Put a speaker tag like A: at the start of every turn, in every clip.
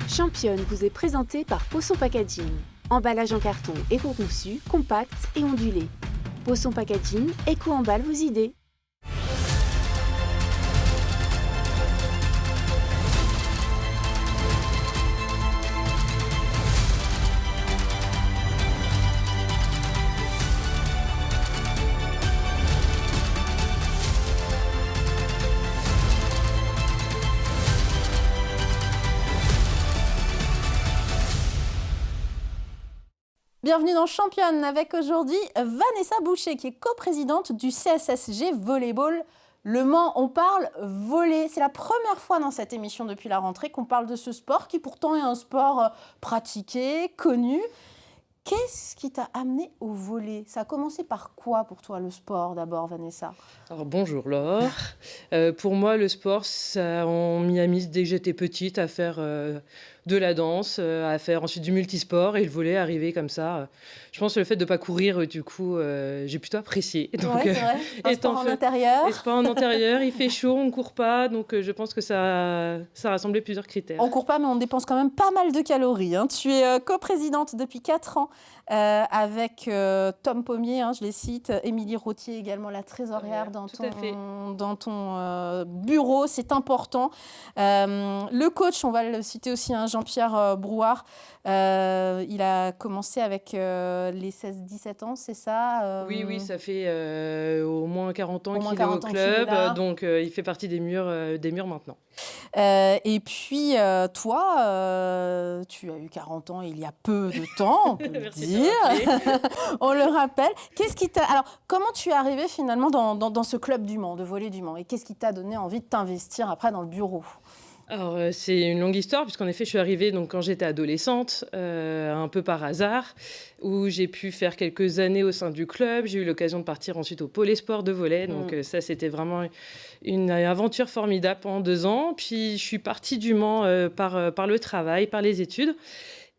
A: Championne vous est présentée par Poisson Packaging. Emballage en carton éco-conçu, compact et ondulé. Poisson Packaging, éco-emballe vos idées.
B: Bienvenue dans Championne avec aujourd'hui Vanessa Boucher qui est coprésidente du CSSG Volleyball Le Mans. On parle volley. C'est la première fois dans cette émission depuis la rentrée qu'on parle de ce sport qui pourtant est un sport pratiqué, connu. Qu'est-ce qui t'a amené au volley? Ça a commencé par quoi pour toi le sport d'abord, Vanessa?
C: Alors bonjour Laure. Pour moi le sport, on m'y a mise dès que j'étais petite à faire de la danse, à faire ensuite du multisport et le volley est arrivé comme ça. Je pense que le fait de ne pas courir, du coup, j'ai plutôt apprécié.
B: Donc, ouais, c'est vrai. Un sport en intérieur.
C: Un sport en intérieur, il fait chaud, on ne court pas, donc je pense que ça rassemblait plusieurs critères.
B: On ne court pas, mais on dépense quand même pas mal de calories. Hein. Tu es coprésidente depuis 4 ans avec Tom Pommier, je les cite, Émilie Rottier également, la trésorière dans ton bureau, c'est important. Le coach, on va le citer aussi, Jean-Pierre Brouard, il a commencé avec les 16-17 ans, c'est ça
C: Oui, ça fait au moins 40 ans qu'il est au club, donc il fait partie des murs maintenant.
B: Et puis, toi, tu as eu 40 ans il y a peu de temps, on peut le dire. On le rappelle. Alors, comment tu es arrivée finalement dans ce club du Mans, de volley du Mans? Et qu'est-ce qui t'a donné envie de t'investir après dans le bureau?
C: Alors, c'est une longue histoire, puisqu'en effet, je suis arrivée quand j'étais adolescente, un peu par hasard, où j'ai pu faire quelques années au sein du club. J'ai eu l'occasion de partir ensuite au pôle sport de volley. Donc, ça, c'était vraiment une aventure formidable pendant 2 ans. Puis, je suis partie du Mans par le travail, par les études.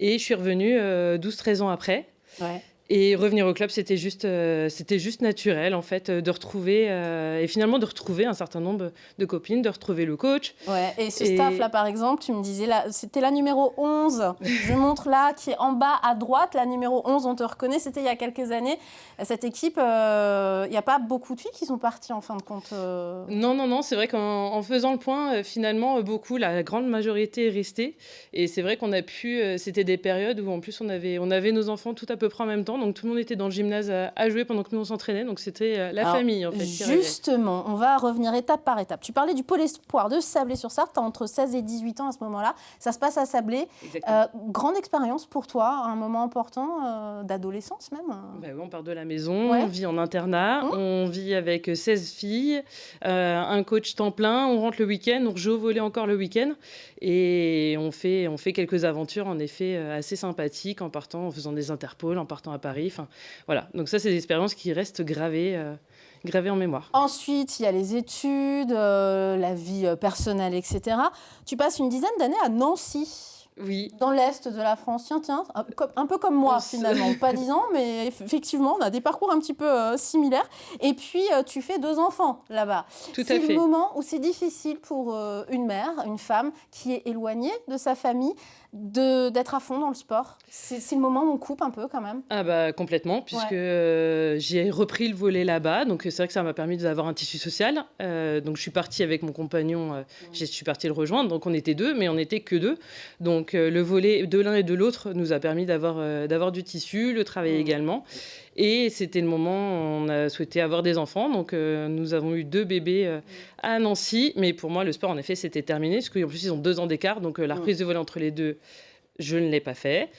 C: Et je suis revenue 12-13 ans après.
B: Ouais.
C: Et revenir au club, c'était juste naturel, en fait, de retrouver, et finalement de retrouver un certain nombre de copines, de retrouver le coach.
B: Ouais, et ce staff-là, par exemple, tu me disais, là, c'était la numéro 11, je montre là, qui est en bas à droite, la numéro 11, on te reconnaît, c'était il y a quelques années. Cette équipe, il n'y a pas beaucoup de filles qui sont parties, en fin de compte
C: Non, c'est vrai qu'en faisant le point, finalement, la grande majorité est restée. Et c'est vrai qu'on a pu, c'était des périodes où, en plus, on avait nos enfants tout à peu près en même temps. Donc tout le monde était dans le gymnase à jouer pendant que nous on s'entraînait, donc c'était la famille en fait.
B: Justement, on va revenir étape par étape. Tu parlais du pôle espoir de Sablé-sur-Sarthe, tu as entre 16 et 18 ans à ce moment-là, ça se passe à Sablé. Grande expérience pour toi, un moment important d'adolescence même.
C: Oui, on part de la maison, on vit en internat, on vit avec 16 filles, un coach temps plein, on rentre le week-end, on joue au volley encore le week-end et on fait quelques aventures en effet assez sympathiques en faisant des interpôles, en partant à Paris. Enfin, voilà. Donc ça, c'est des expériences qui restent gravées en mémoire.
B: Ensuite, il y a les études, la vie personnelle, etc. Tu passes une dizaine d'années à Nancy.
C: Oui.
B: Dans l'Est de la France. Tiens, un peu comme moi finalement. Pas 10 ans, mais effectivement, on a des parcours un petit peu similaires. Et puis, tu fais 2 enfants là-bas.
C: Tout à
B: C'est
C: fait.
B: le moment où c'est difficile pour une mère, une femme qui est éloignée de sa famille, d'être à fond dans le sport. C'est le moment où on coupe un peu quand même.
C: Ah bah complètement, puisque j'ai repris le volley là-bas. Donc c'est vrai que ça m'a permis d'avoir un tissu social. Donc je suis partie avec mon compagnon, je suis partie le rejoindre. Donc on était 2, mais on n'était que 2. Donc le volley de l'un et de l'autre nous a permis d'avoir du tissu, le travail également. Et c'était le moment où on a souhaité avoir des enfants. Donc nous avons eu 2 bébés à Nancy. Mais pour moi, le sport, en effet, c'était terminé. Parce qu'en plus, ils ont 2 ans d'écart. Donc la reprise de volley entre les deux, je ne l'ai pas fait.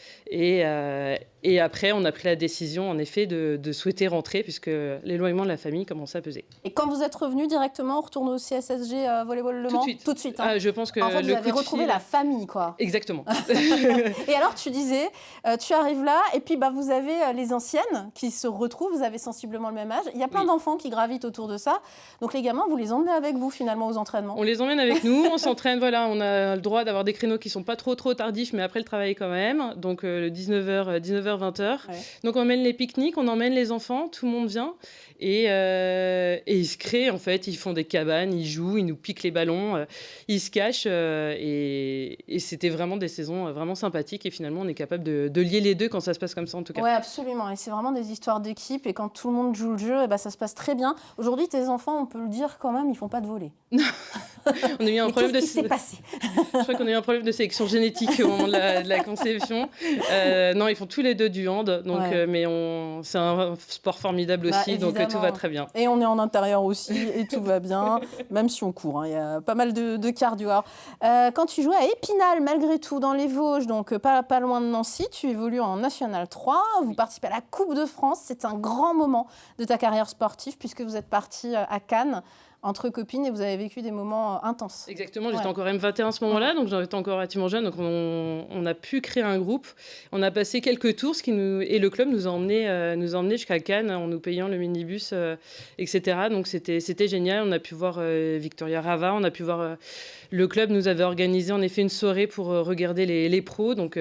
C: Et après, on a pris la décision, en effet, de souhaiter rentrer, puisque l'éloignement de la famille commençait à peser.
B: Et quand vous êtes revenu directement, on retourne au CSSG Volleyball Le Mans? Tout de suite.
C: Je pense que
B: en fait, vous avez retrouvé la famille, quoi.
C: Exactement.
B: Et alors, tu disais, tu arrives là, et puis vous avez les anciennes qui se retrouvent, vous avez sensiblement le même âge. Il y a plein d'enfants qui gravitent autour de ça. Donc les gamins, vous les emmenez avec vous, finalement, aux entraînements?
C: On les emmène avec nous, on s'entraîne, voilà. On a le droit d'avoir des créneaux qui ne sont pas trop tardifs, mais après le travail quand même. Donc, 19h, 20h. Ouais. Donc, on emmène les pique-niques, on emmène les enfants, tout le monde vient. Et ils se créent, en fait. Ils font des cabanes, ils jouent, ils nous piquent les ballons, ils se cachent. Et c'était vraiment des saisons vraiment sympathiques. Et finalement, on est capable de lier les deux quand ça se passe comme ça, en tout cas.
B: Oui, absolument. Et c'est vraiment des histoires d'équipe. Et quand tout le monde joue le jeu, ça se passe très bien. Aujourd'hui, tes enfants, on peut le dire quand même, ils ne font pas de volley.
C: On a eu un problème
B: qu'est-ce qui s'est passé?
C: Je crois qu'on a eu un problème de sélection génétique au moment de la conception. Non, ils font tous les deux du hand, donc, mais c'est un sport formidable aussi, donc tout va très bien.
B: Et on est en intérieur aussi, et tout va bien, même si on court. Il y a pas mal de cardio. Quand tu jouais à Épinal, malgré tout, dans les Vosges, donc pas loin de Nancy, tu évolues en National 3, vous participez à la Coupe de France. C'est un grand moment de ta carrière sportive, puisque vous êtes parti à Cannes entre copines et vous avez vécu des moments intenses.
C: Exactement, j'étais encore M21 à ce moment-là, donc j'étais encore relativement jeune, donc on a pu créer un groupe. On a passé quelques tours, et le club nous a emmenés jusqu'à Cannes en nous payant le minibus, etc. Donc c'était génial, on a pu voir Victoria Rava, on a pu voir... Le club nous avait organisé en effet une soirée pour regarder les pros, donc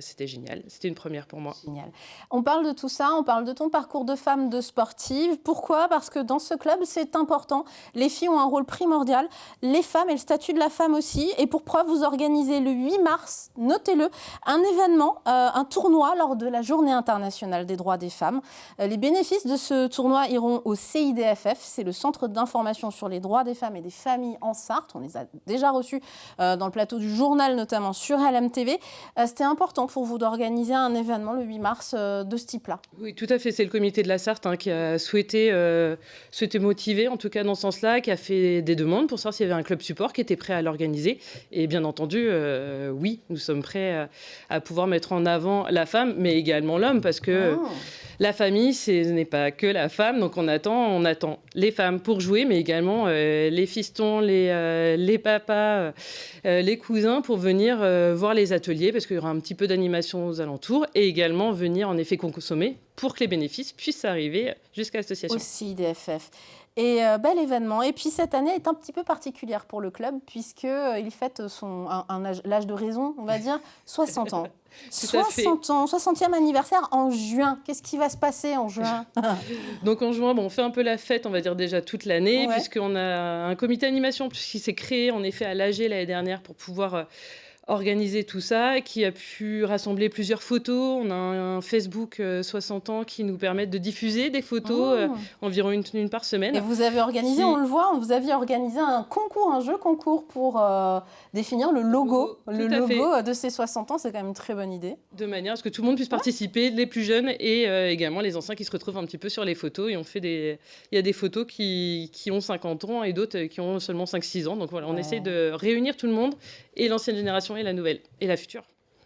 C: c'était génial. C'était une première pour moi.
B: Génial. On parle de tout ça, on parle de ton parcours de femme, de sportive. Pourquoi ? Parce que dans ce club, c'est important. Les filles ont un rôle primordial, les femmes et le statut de la femme aussi. Et pour preuve, vous organisez le 8 mars, notez-le, un événement, un tournoi lors de la Journée internationale des droits des femmes. Les bénéfices de ce tournoi iront au CIDFF, c'est le Centre d'information sur les droits des femmes et des familles en Sarthe. On les a déjà reçus dans le plateau du journal, notamment sur LMTV. C'était important pour vous d'organiser un événement le 8 mars de ce type-là.
C: Oui, tout à fait. C'est le comité de la Sarthe qui a souhaité motiver, en tout cas dans ce sens-là, qui a fait des demandes pour savoir s'il y avait un club support qui était prêt à l'organiser. Et bien entendu, oui, nous sommes prêts à pouvoir mettre en avant la femme, mais également l'homme, parce que la famille, ce n'est pas que la femme. Donc on attend les femmes pour jouer, mais également les fistons, les papas, les cousins pour venir voir les ateliers, parce qu'il y aura un petit peu d'animation aux alentours, et également venir en effet consommer pour que les bénéfices puissent arriver jusqu'à l'association.
B: Aussi DFF. Et bel événement. Et puis cette année est un petit peu particulière pour le club, puisqu'il fête l'âge de raison, on va dire, 60 ans. 60 ans, 60e anniversaire en juin. Qu'est-ce qui va se passer en juin?
C: Donc en juin, on fait un peu la fête, on va dire déjà toute l'année, puisqu'on a un comité animation qui s'est créé en effet à l'AG l'année dernière pour pouvoir organiser tout ça, qui a pu rassembler plusieurs photos. On a un Facebook 60 ans qui nous permet de diffuser des photos, environ une par semaine.
B: Et vous avez organisé, on le voit, vous aviez organisé un jeu concours pour définir le logo de ces 60 ans. C'est quand même une très bonne idée.
C: De manière à ce que tout le monde puisse participer, les plus jeunes et également les anciens qui se retrouvent un petit peu sur les photos. Et il y a des photos qui ont 50 ans et d'autres qui ont seulement 5-6 ans. Donc voilà, on essaye de réunir tout le monde, et l'ancienne génération et la nouvelle, et la future.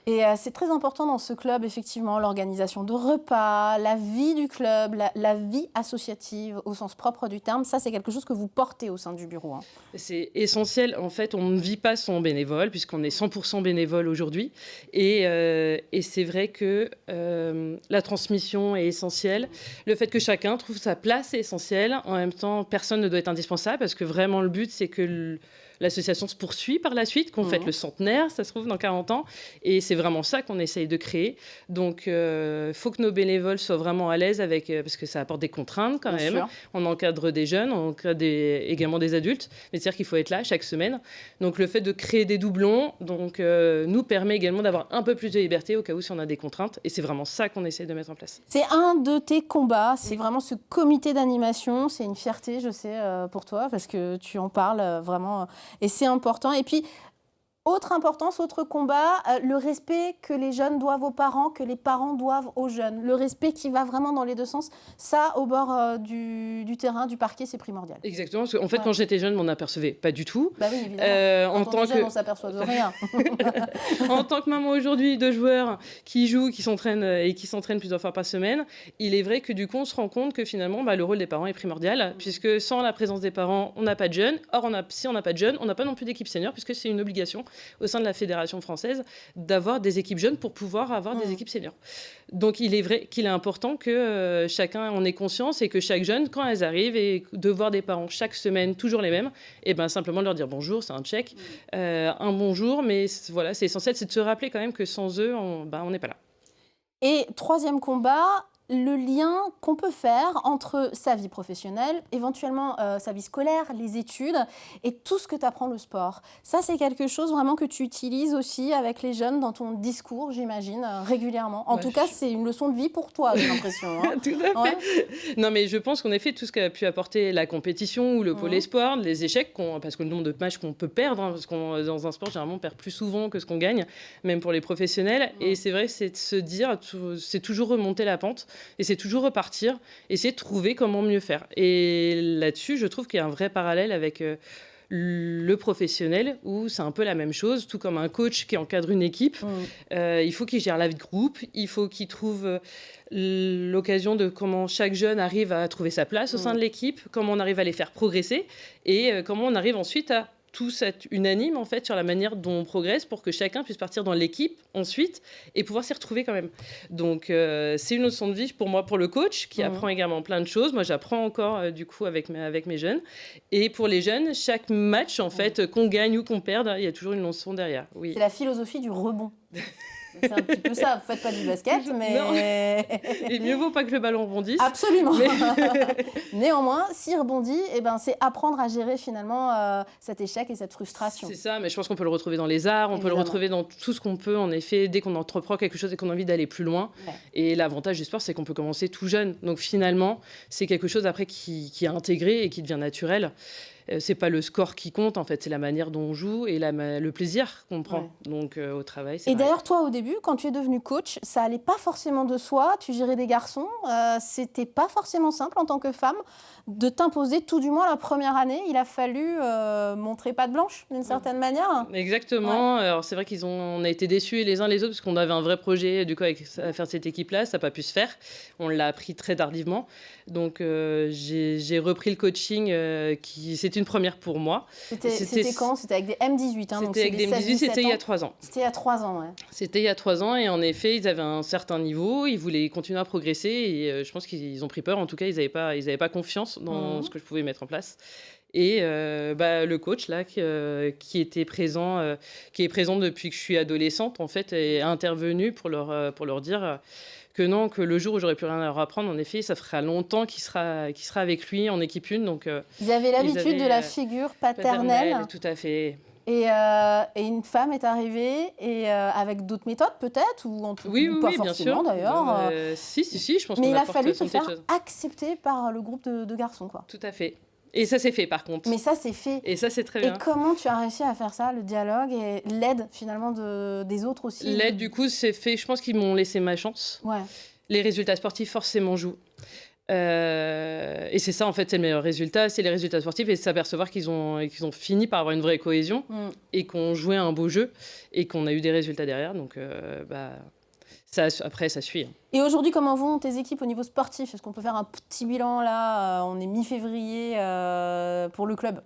B: Et c'est très important dans ce club, effectivement, l'organisation de repas, la vie du club, la vie associative au sens propre du terme. Ça, c'est quelque chose que vous portez au sein du bureau.
C: C'est essentiel. En fait, on ne vit pas sans bénévoles, puisqu'on est 100% bénévole aujourd'hui. Et c'est vrai que la transmission est essentielle. Le fait que chacun trouve sa place est essentiel. En même temps, personne ne doit être indispensable, parce que vraiment, le but, c'est que l'association se poursuit par la suite, qu'on fête le centenaire, ça se trouve, dans 40 ans. Et c'est vraiment ça qu'on essaye de créer. Donc, il faut que nos bénévoles soient vraiment à l'aise parce que ça apporte des contraintes quand même. Sûr. On encadre des jeunes, on encadre également des adultes. Mais c'est-à-dire qu'il faut être là chaque semaine. Donc, le fait de créer des doublons nous permet également d'avoir un peu plus de liberté au cas où si on a des contraintes. Et c'est vraiment ça qu'on essaye de mettre en place.
B: C'est un de tes combats. C'est vraiment ce comité d'animation. C'est une fierté, je sais, pour toi, parce que tu en parles vraiment... Et c'est important. Et puis, autre importance, autre combat, le respect que les jeunes doivent aux parents, que les parents doivent aux jeunes. Le respect qui va vraiment dans les deux sens. Ça, au bord du terrain, du parquet, c'est primordial.
C: Exactement. Parce qu'en fait, quand j'étais jeune, on n'apercevait pas du tout.
B: Bah oui, évidemment. Quand on est jeune, on ne s'aperçoit de rien.
C: En tant que maman aujourd'hui de joueurs qui jouent, qui s'entraînent plusieurs fois par semaine, il est vrai que du coup, on se rend compte que finalement, le rôle des parents est primordial, puisque sans la présence des parents, on n'a pas de jeunes. Or, si on n'a pas de jeunes, on n'a pas non plus d'équipe senior, puisque c'est une obligation au sein de la Fédération française d'avoir des équipes jeunes pour pouvoir avoir des équipes seniors. Donc, il est vrai qu'il est important que chacun en ait conscience et que chaque jeune, quand elles arrivent, et de voir des parents chaque semaine, toujours les mêmes, et ben simplement leur dire bonjour, c'est un check, un bonjour, mais voilà, c'est essentiel, c'est de se rappeler quand même que sans eux, on n'est pas là.
B: Et troisième combat, le lien qu'on peut faire entre sa vie professionnelle, éventuellement sa vie scolaire, les études et tout ce que t'apprend le sport. Ça, c'est quelque chose vraiment que tu utilises aussi avec les jeunes dans ton discours, j'imagine, régulièrement. En tout cas, c'est une leçon de vie pour toi, j'ai l'impression. Hein.
C: Tout à fait. Ouais. Non, mais je pense qu'en effet, tout ce qu'a pu apporter la compétition ou le pôle espoir, les échecs, parce que le nombre de matchs qu'on peut perdre, parce qu'on dans un sport, généralement, on perd plus souvent que ce qu'on gagne, même pour les professionnels. Et c'est vrai, c'est de se dire, c'est toujours remonter la pente. Et c'est toujours repartir, essayer de trouver comment mieux faire. Et là-dessus, je trouve qu'il y a un vrai parallèle avec le professionnel, où c'est un peu la même chose, tout comme un coach qui encadre une équipe. Il faut qu'il gère la vie de groupe, il faut qu'il trouve l'occasion de comment chaque jeune arrive à trouver sa place au sein de l'équipe, comment on arrive à les faire progresser, et comment on arrive ensuite à tous être unanimes en fait sur la manière dont on progresse pour que chacun puisse partir dans l'équipe ensuite et pouvoir s'y retrouver quand même. Donc c'est une leçon de vie pour moi, pour le coach qui apprend également plein de choses. Moi j'apprends encore du coup avec mes jeunes, et pour les jeunes, chaque match en fait qu'on gagne ou qu'on perde, il y a toujours une leçon derrière. Oui.
B: C'est la philosophie du rebond. C'est un petit peu ça, vous faites pas du basket, mais...
C: Non. Et mieux vaut pas que le ballon rebondisse.
B: Absolument. Mais... Néanmoins, s'il rebondit, c'est apprendre à gérer finalement cet échec et cette frustration.
C: C'est ça, mais je pense qu'on peut le retrouver dans les arts, on peut le retrouver dans tout ce qu'on peut, en effet, dès qu'on entreprend quelque chose et qu'on a envie d'aller plus loin. Ouais. Et l'avantage du sport, c'est qu'on peut commencer tout jeune. Donc finalement, c'est quelque chose après qui est intégré et qui devient naturel. C'est pas le score qui compte, en fait, c'est la manière dont on joue et le plaisir qu'on prend donc au travail.
B: Et d'ailleurs, toi, au début, quand tu es devenue coach, ça allait pas forcément de soi, tu gérais des garçons, c'était pas forcément simple en tant que femme de t'imposer, tout du moins la première année. Il a fallu montrer patte blanche, d'une certaine manière.
C: Exactement. Ouais. Alors, c'est vrai on a été déçus les uns les autres parce qu'on avait un vrai projet du coup, à faire cette équipe-là. Ça n'a pas pu se faire. On l'a appris très tardivement. Donc, j'ai repris le coaching. C'était une première pour moi.
B: C'était quand ? C'était avec des M18.
C: C'était avec des M18, c'était il y a 3 ans.
B: C'était il y a 3 ans, ouais.
C: C'était il y a 3 ans. Et en effet, ils avaient un certain niveau. Ils voulaient continuer à progresser. Et je pense qu'ils ont pris peur. En tout cas, ils n'avaient pas confiance dans ce que je pouvais mettre en place. Et le coach là qui était présent, qui est présent depuis que je suis adolescente en fait, est intervenu pour leur dire que non, que le jour où j'aurais plus rien à leur apprendre, en effet, ça fera longtemps qu'il sera avec lui en équipe 1. Donc
B: ils avaient l'habitude de la figure paternelle.
C: Tout à fait.
B: Et une femme est arrivée et avec d'autres méthodes peut-être ou pas forcément d'ailleurs.
C: Si, je pense.
B: Mais il a fallu te faire accepter par le groupe de garçons, quoi.
C: Tout à fait. Et ça s'est fait par contre.
B: Mais ça c'est fait.
C: Et ça c'est très bien.
B: Et comment tu as réussi à faire ça, le dialogue et l'aide finalement des autres aussi?
C: L'aide du coup c'est fait, je pense qu'ils m'ont laissé ma chance.
B: Ouais.
C: Les résultats sportifs forcément jouent. Et c'est ça en fait, c'est le meilleur résultat, c'est les résultats sportifs et s'apercevoir qu'ils ont fini par avoir une vraie cohésion et qu'on jouait un beau jeu et qu'on a eu des résultats derrière. Donc après, ça suit.
B: Et aujourd'hui, comment vont tes équipes au niveau sportif? Est-ce qu'on peut faire un petit bilan là? On est mi-février pour le club.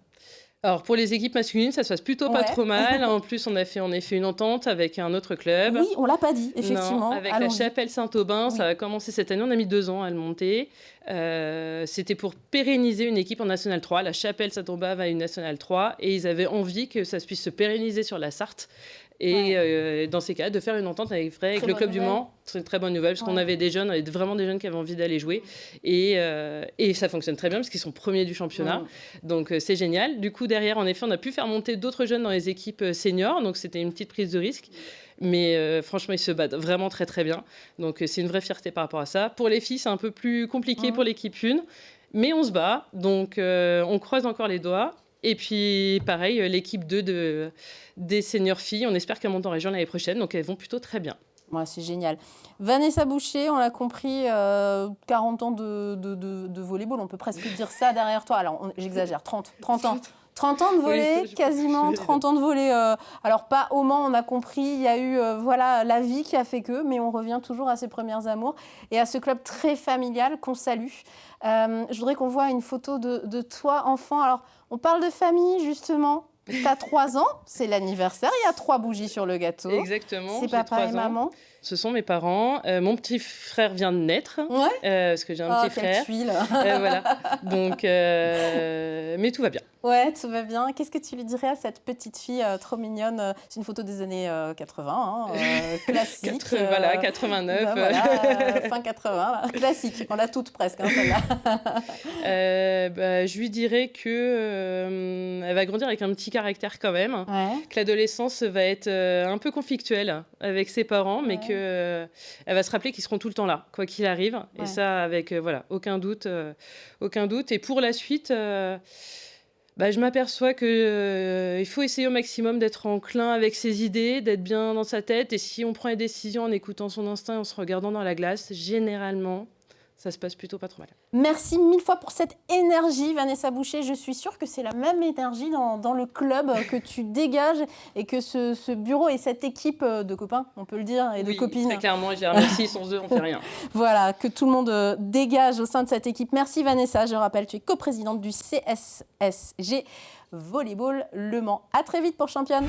C: Alors, pour les équipes masculines, ça se passe plutôt pas trop mal. En plus, on a fait une entente avec un autre club.
B: Oui, on l'a pas dit, effectivement.
C: Non, avec la Chapelle Saint-Aubin. Oui. Ça a commencé cette année. On a mis 2 ans à le monter. C'était pour pérenniser une équipe en National 3. La Chapelle Saint-Aubin va à une National 3. Et ils avaient envie que ça puisse se pérenniser sur la Sarthe. Et dans ces cas, de faire une entente avec le Club du Mans, c'est une très bonne nouvelle, parce qu'on avait vraiment des jeunes qui avaient envie d'aller jouer. Et ça fonctionne très bien, parce qu'ils sont premiers du championnat. Donc c'est génial. Du coup, derrière, en effet, on a pu faire monter d'autres jeunes dans les équipes seniors. Donc c'était une petite prise de risque. Mais franchement, ils se battent vraiment très, très bien. Donc c'est une vraie fierté par rapport à ça. Pour les filles, c'est un peu plus compliqué pour l'équipe 1. Mais on se bat. Donc on croise encore les doigts. Et puis, pareil, l'équipe 2 des seniors filles, on espère qu'elles montent en région l'année prochaine, donc elles vont plutôt très bien.
B: Ouais, c'est génial. Vanessa Boucher, on l'a compris, 40 ans de volleyball, on peut presque dire ça derrière toi. Alors, j'exagère, 30 ans. 30 ans de volley, quasiment 30 ans de volley. Alors, pas au Mans, on a compris, il y a eu la vie qui a fait que, mais on revient toujours à ses premières amours et à ce club très familial qu'on salue. Je voudrais qu'on voit une photo de toi, enfant. Alors, on parle de famille, justement. Tu as 3 ans, c'est l'anniversaire, il y a 3 bougies sur le gâteau.
C: Exactement.
B: C'est papa et maman.
C: Ce sont mes parents. Mon petit frère vient de naître, parce que j'ai un petit frère.
B: Tuile.
C: Voilà. Donc, mais tout va bien.
B: Ouais, tout va bien. Qu'est-ce que tu lui dirais à cette petite fille trop mignonne? C'est une photo des années 80, classique.
C: 89.
B: Fin 80, là. Classique. On l'a toutes presque, celle-là.
C: Je lui dirais que elle va grandir avec un petit caractère quand même, que l'adolescence va être un peu conflictuelle avec ses parents, mais que elle va se rappeler qu'ils seront tout le temps là, quoi qu'il arrive. Et ça, avec aucun doute. Et pour la suite, je m'aperçois qu'il faut essayer au maximum d'être enclin avec ses idées, d'être bien dans sa tête. Et si on prend les décisions en écoutant son instinct, en se regardant dans la glace, généralement, ça se passe plutôt pas trop mal.
B: Merci 1000 fois pour cette énergie, Vanessa Boucher. Je suis sûre que c'est la même énergie dans le club que tu dégages et que ce bureau et cette équipe de copains, on peut le dire, et de copines.
C: Très clairement, je dirais même si sans eux, on fait rien.
B: Voilà, que tout le monde dégage au sein de cette équipe. Merci Vanessa, je rappelle, tu es coprésidente du CSSG Volleyball Le Mans. À très vite pour Championne.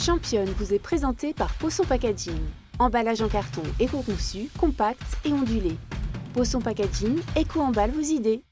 A: Championne vous est présentée par Poisson Packaging. Emballage en carton éco-conçu, compact et ondulé. Poisson Packaging, éco-emballe vos idées.